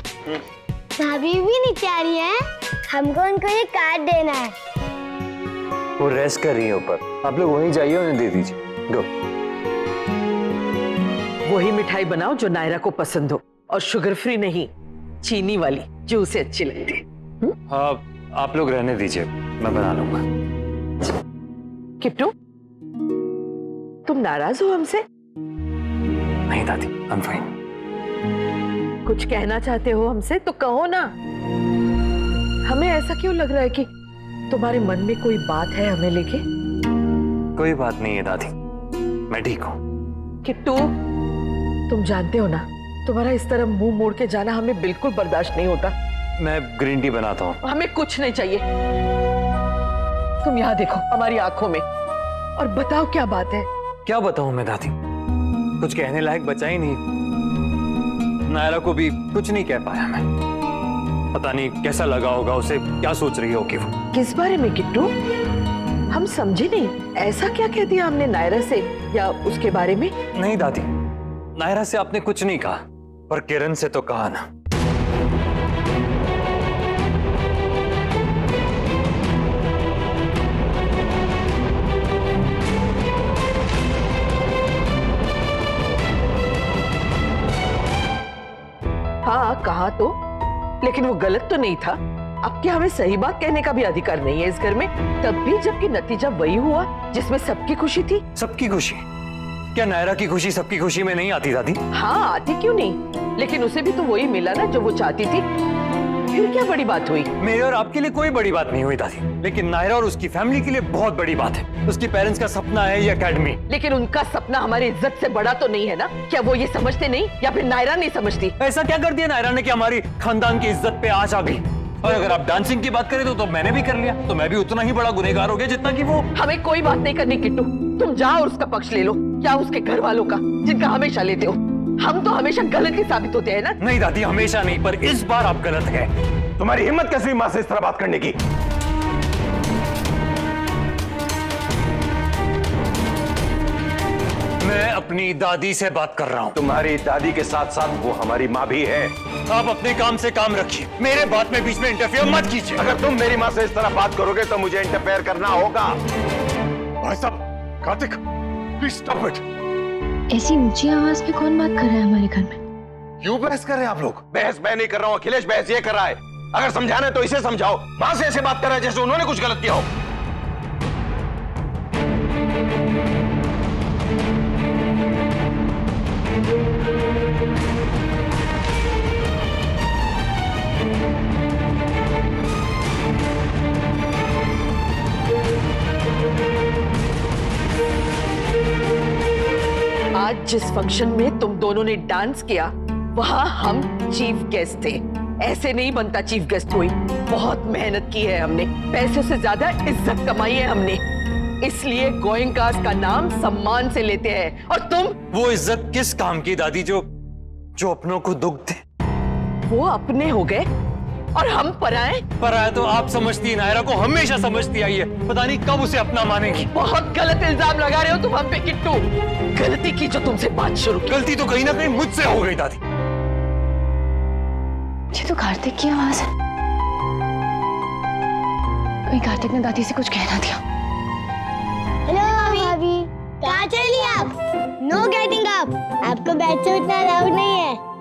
भाभी भी नीचे आ रही है, हमको उनको ये कार्ड देना है। वो रेस्ट कर रही है ऊपर, आप लोग वहीं जाइए, उन्हें दे दीजिए। गो। वही मिठाई बनाओ जो नायरा को पसंद हो, और शुगर फ्री नहीं, चीनी वाली जो उसे अच्छी लगती है। हाँ, आप लोग रहने दीजिए, मैं बना लूंगा। किट्टू, तुम नाराज हो हमसे? नहीं दादी, I'm fine। कुछ कहना चाहते हो हमसे तो कहो ना। हमें ऐसा क्यों लग रहा है कि तुम्हारे मन में कोई बात है हमें लेके? कोई बात नहीं है दादी, मैं ठीक हूँ। किट्टू, तुम जानते हो ना, तुम्हारा इस तरह मुंह मोड़ के जाना हमें बिल्कुल बर्दाश्त नहीं होता। मैं ग्रीन टी बनाता हूँ। हमें कुछ नहीं चाहिए। तुम यहाँ देखो हमारी आंखों में और बताओ क्या बात है। क्या बताऊं मैं दादी, कुछ कहने लायक बचा ही नहीं। नायरा को भी कुछ नहीं कह पाया मैं। पता नहीं कैसा लगा होगा उसे, क्या सोच रही होगी वो। किस बारे में किट्टू? हम समझे नहीं, ऐसा क्या कह दिया हमने नायरा से या उसके बारे में? नहीं दादी, नायरा से आपने कुछ नहीं कहा, पर किरण से तो कहा ना। हाँ कहा तो, लेकिन वो गलत तो नहीं था। अब क्या हमें सही बात कहने का भी अधिकार नहीं है इस घर में? तब भी जबकि नतीजा वही हुआ जिसमें सबकी खुशी थी। सबकी खुशी? क्या नायरा की खुशी सबकी खुशी में नहीं आती दादी? हाँ आती क्यों नहीं, लेकिन उसे भी तो वही मिला ना जो वो चाहती थी। फिर क्या बड़ी बात हुई? मेरे और आपके लिए कोई बड़ी बात नहीं हुई दादी, लेकिन नायरा और उसकी फैमिली के लिए बहुत बड़ी बात है। उसकी पेरेंट्स का सपना है ये एकेडमी। लेकिन उनका सपना हमारी इज्जत से बड़ा तो नहीं है ना? क्या वो ये समझते नहीं, या फिर नायरा नहीं समझती? ऐसा क्या कर दिया नायरा ने कि हमारी खानदान की इज्जत पे आंच आ गई? और अगर आप डांसिंग की बात करें तो मैंने भी कर लिया, तो मैं भी उतना ही बड़ा गुनहगार हो गया जितना कि वो। हमें कोई बात नहीं करनी किट्टू, तुम जाओ और उसका पक्ष ले लो। क्या उसके घर वालों का, जिनका हमेशा लेते हो? हम तो हमेशा गलत ही साबित होते हैं ना। नहीं दादी, हमेशा नहीं, पर इस बार आप गलत हैं। तुम्हारी हिम्मत कैसे हुई माँ से इस तरह बात करने की? मैं अपनी दादी से बात कर रहा हूँ। तुम्हारी दादी के साथ साथ वो हमारी माँ भी है। आप अपने काम से काम रखिए, मेरे बात में बीच में इंटरफेयर मत कीजिए। अगर तुम मेरी माँ से इस तरह बात करोगे तो मुझे इंटरफेयर करना होगा। भाई साहब, कार्तिक, प्लीज स्टॉप इट। ऐसी ऊंची आवाज में कौन बात कर रहा है हमारे घर में? क्यों बहस कर रहे हैं आप लोग? बहस मैं नहीं कर रहा हूँ, अखिलेश बहस ये कर रहा है। अगर समझाना है तो इसे समझाओ। माँ से ऐसे बात कर रहा है जैसे उन्होंने कुछ गलत किया हो। आज जिस फंक्शन में तुम दोनों ने डांस किया, वहां हम चीफ गेस्ट थे। ऐसे नहीं बनता चीफ गेस्ट कोई। बहुत मेहनत की है हमने, पैसे से ज्यादा इज्जत कमाई है हमने, इसलिए गोयंकास का नाम सम्मान से लेते हैं। और तुम? वो इज्जत किस काम की दादी जो अपनों को दुख दे? वो अपने हो गए और हम पराए? पराया तो आप समझती, नायरा को हमेशा समझती आई है। पता नहीं कब उसे अपना मानेगी। बहुत गलत इल्जाम लगा रहे हो तुम हम पे किट्टू। गलती की जो तुमसे बात शुरू की। गलती तो कहीं ना कहीं मुझसे हो गई दादी। ये तो कार्तिक की आवाज है। कहीं कार्तिक ने दादी से कुछ कहना दिया। हेलो भाभी, कहाँ चली आप? नो गेटिंग अप, आपको बेड से उठना अलाउड नहीं है।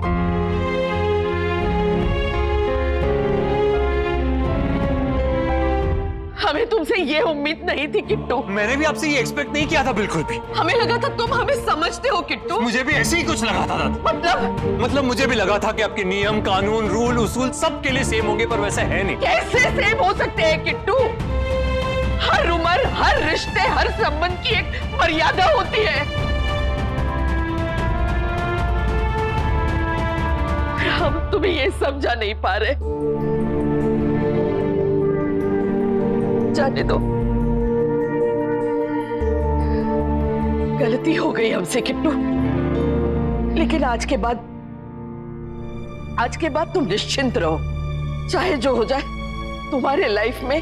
हमें तुमसे ये उम्मीद नहीं थी किट्टू। मैंने भी आपसे ये एक्सपेक्ट नहीं किया था बिल्कुल भी। हमें लगा था तुम हमें समझते हो किट्टू। मुझे भी ऐसे ही कुछ लगा था दादी। मतलब मुझे भी लगा था कि आपके नियम, कानून, रूल, उसूल सब के लिए सेम होंगे, पर वैसा है नहीं। कैसे सेम हो सकते हैं किट्टू? हर उम्र, हर रिश्ते, हर संबंध की एक मर्यादा होती है। हम तुम्हें ये समझा नहीं पा रहे। जाने दो, गलती हो गई हमसे किट्टू, लेकिन आज के बाद तुम निश्चिंत रहो। चाहे जो हो जाए, तुम्हारे लाइफ में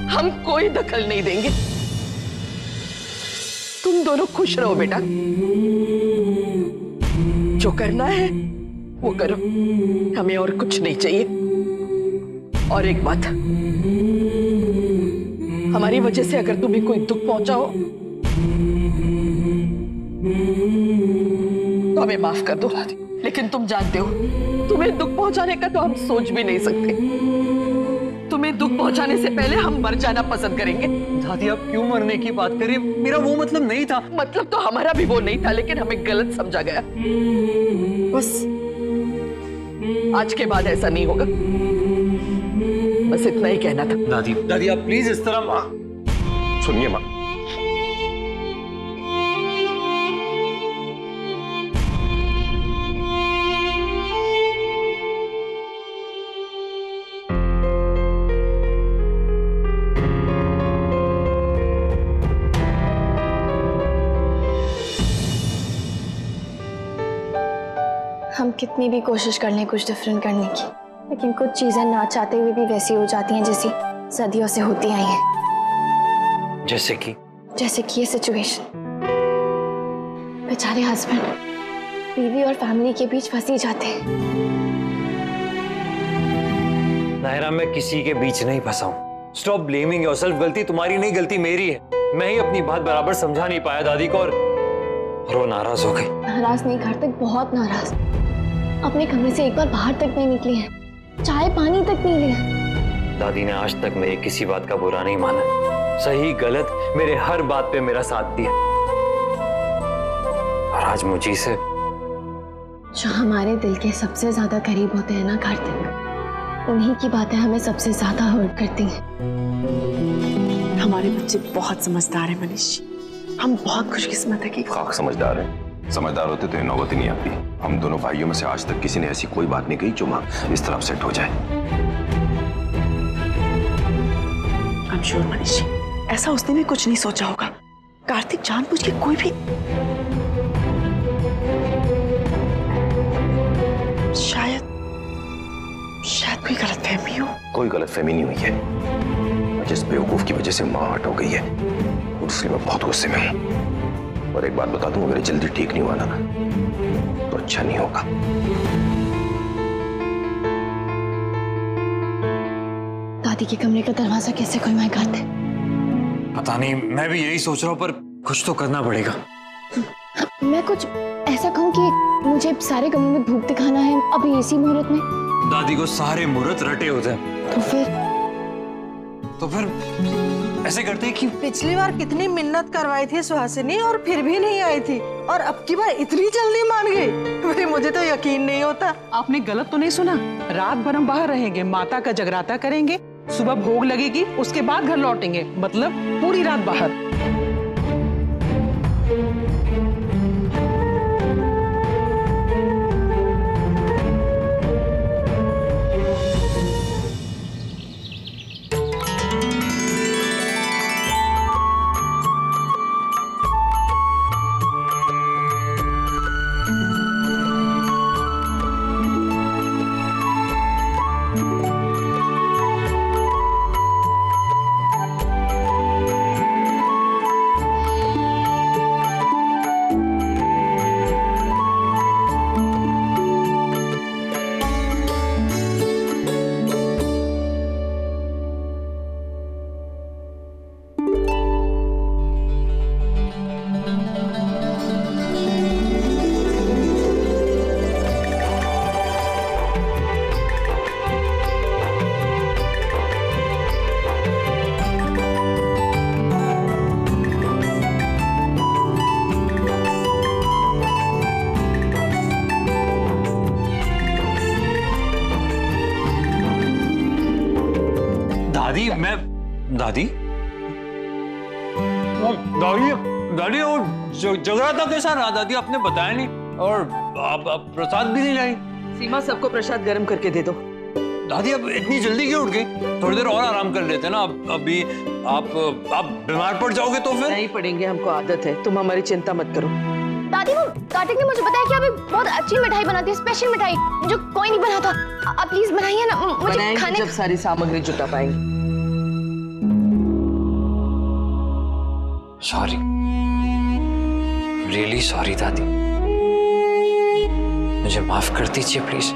हम कोई दखल नहीं देंगे। तुम दोनों खुश रहो बेटा। जो करना है वो करो, हमें और कुछ नहीं चाहिए। और एक बात, हमारी वजह से अगर तुम्हें कोई दुख पहुंचा हो तो हमें माफ कर दो, लेकिन तुम जानते हो तुम्हें दुख पहुंचाने का तो हम सोच भी नहीं सकते। तुम्हें दुख पहुंचाने से पहले हम मर जाना पसंद करेंगे। दादी आप क्यों मरने की बात करिए, मेरा वो मतलब नहीं था। मतलब तो हमारा भी वो नहीं था, लेकिन हमें गलत समझा गया। बस आज के बाद ऐसा नहीं होगा, बस इतना ही कहना था। दादी आप प्लीज इस तरह सुनिए माँ, हम कितनी भी कोशिश कर लें कुछ डिफरेंट करने की, लेकिन कुछ चीजें ना चाहते हुए भी वैसी हो जाती हैं जैसी सदियों से होती आई हैं। जैसे कि ये सिचुएशन, बेचारे हस्बैंड बीवी और फैमिली के बीच फंसी जाते हैं। नायरा मैं किसी के बीच नहीं फंसा हूं। Stop blaming yourself. गलती तुम्हारी नहीं, गलती मेरी है। मैं ही अपनी बात बराबर समझा नहीं पाया दादी को, और वो नाराज हो गई। नाराज नहीं, घर तक बहुत नाराज। अपने कमरे से एक बार बाहर तक नहीं निकली है, चाय पानी तक नहीं लिया। दादी ने आज तक मेरी किसी बात का बुरा नहीं माना, सही गलत मेरे हर बात पे मेरा साथ दिया। और आज मुझे से जो हमारे दिल के सबसे ज्यादा करीब होते हैं ना कार्तिक, उन्हीं की बातें हमें सबसे ज्यादा हर्ट करती हैं। हमारे बच्चे बहुत समझदार हैं मनीष जी, हम बहुत खुशकिस्मत है कि खाक समझदार है। समझदार होते तो ये नौबत ही नहीं आती। हम दोनों भाइयों में से आज तक किसी ने ऐसी कोई बात नहीं कही जो माँ इस तरफ सेट हो जाए। I'm sure मनीष जी, ऐसा उसने भी कुछ नहीं सोचा होगा। कार्तिक जानबूझ के कोई भी शायद कोई गलतफहमी हो। कोई गलतफहमी नहीं हुई है। जिस बेवकूफ की वजह से माँ हट हो गई है, उसलिए मैं बहुत गुस्से में हूँ। और एक बात बता दूं, अगर जल्दी ठीक नहीं हुआ ना तो अच्छा नहीं होगा। दादी के कमरे का दरवाजा कैसे खुलवाएं कार्तिक? पता नहीं, मैं भी यही सोच रहा हूँ, पर कुछ तो करना पड़ेगा। मैं कुछ ऐसा कहूँ कि मुझे सारे कमरों में धूप दिखाना है अभी इसी मुहूर्त में। दादी को सारे मुहूर्त रटे होते हैं। तो फिर ऐसे करते हैं कि पिछली बार कितनी मिन्नत करवाई थी सुहासिनी और फिर भी नहीं आई थी, और अब की बार इतनी जल्दी मान गई। मुझे तो यकीन नहीं होता। आपने गलत तो नहीं सुना। रात भर हम बाहर रहेंगे, माता का जगराता करेंगे, सुबह भोग लगेगी, उसके बाद घर लौटेंगे, मतलब पूरी रात बाहर। दादी दादी वो जगराता कैसा रहा दादी, आपने बताया नहीं, और आप प्रसाद भी नहीं लाई। सीमा, सबको प्रसाद गर्म करके दे दो। दादी अब इतनी जल्दी क्यों उठ गई? थोड़ी देर और आराम कर लेते ना। अभी आप बीमार पड़ जाओगे तो फिर। नहीं पड़ेंगे, हमको आदत है, तुम हमारी चिंता मत करो। दादी, वो कार्तिक ने मुझे बताया कि आप एक बहुत अच्छी मिठाई बनाती है, स्पेशल मिठाई जो कोई नहीं बनाता। आप प्लीज बनाइए ना, मुझे खाने। जब सारी सामग्री जुटा पाएंगे। सॉरी, रियली सॉरी दादी। मुझे माफ कर दीजिए प्लीज।